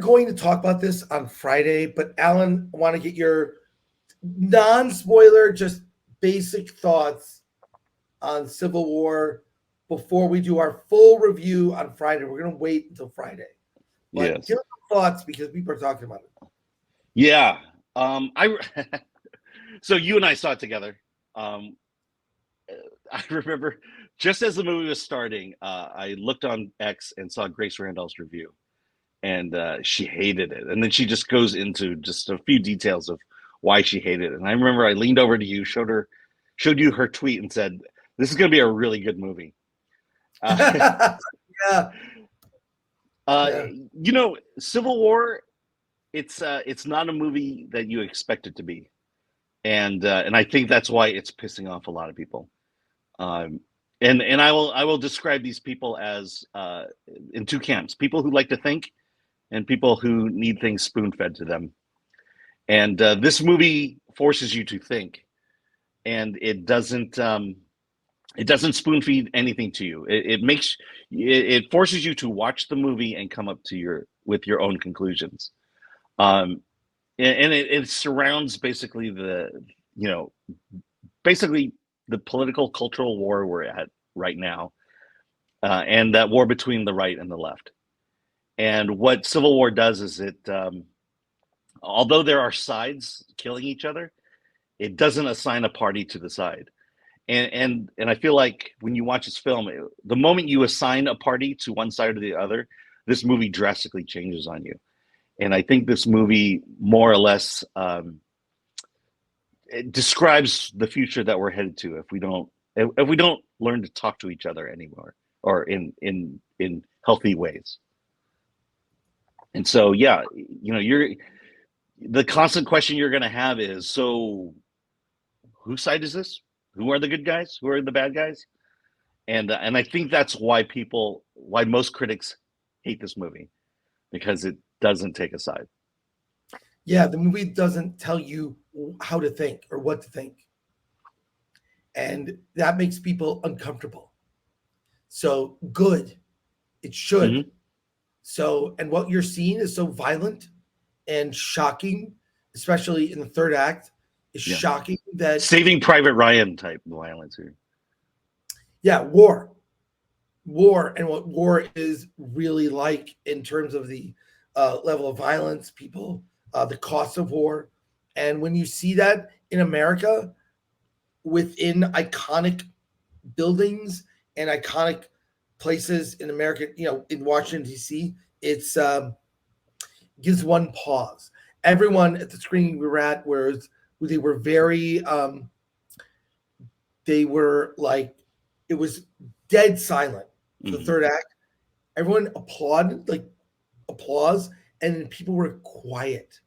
going to talk about this on Friday, but Alan, I want to get your non-spoiler, just basic thoughts on Civil War before we do our full review on Friday. We're going to wait until Friday. But Yes. give us your thoughts because people are talking about it. Yeah. So you and I saw it together. I remember just as the movie was starting, I looked on X and saw Grace Randall's review, and she hated it. And then she just goes into just a few details of why she hated it. And I remember I leaned over to you, showed you her tweet, and said, "This is going to be a really good movie." Yeah. You know, Civil War, it's not a movie that you expect it to be, and I think that's why it's pissing off a lot of people. And I will describe these people as in two camps: people who like to think, and people who need things spoon-fed to them. And this movie forces you to think, and it doesn't spoon-feed anything to you. It forces you to watch the movie and come up to with your own conclusions. And it surrounds basically the political cultural war we're at right now, and that war between the right and the left. And what Civil War does is it, although there are sides killing each other, it doesn't assign a party to the side. And I feel like when you watch this film, the moment you assign a party to one side or the other, this movie drastically changes on you. And I think this movie more or less it describes the future that we're headed to if we don't learn to talk to each other anymore, or in healthy ways. And so, yeah, you know, the constant question you're going to have is, so whose side is this? Who are the good guys? Who are the bad guys? And I think that's why most critics hate this movie, because it doesn't take a side. Yeah, the movie doesn't tell you how to think or what to think. And that makes people uncomfortable. So good. It should. Mm-hmm. So, and what you're seeing is so violent and shocking, especially in the third act, is shocking that Saving Private Ryan type violence here. Yeah, war. And what war is really like in terms of the level of violence, people, the cost of war. And when you see that in America within iconic buildings and iconic places in America, you know, in Washington, D.C., it's gives one pause. Everyone at the screening we were at, they were very, they were like, it was dead silent for the third act. Everyone applauded, like applause, and then people were quiet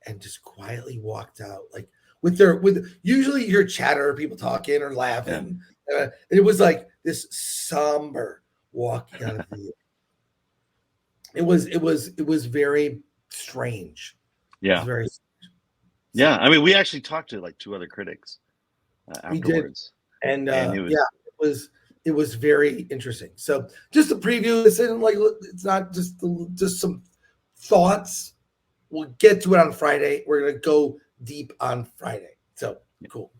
and just quietly walked out, like with usually you hear chatter, people talking or laughing. And it was like this somber walking out of the theater. It was very strange. Yeah. It was very strange. Yeah. I mean, we actually talked to like two other critics afterwards. We did. And it was very interesting. So just a preview. This isn't like, it's not just some thoughts. We'll get to it on Friday. We're going to go deep on Friday. So cool.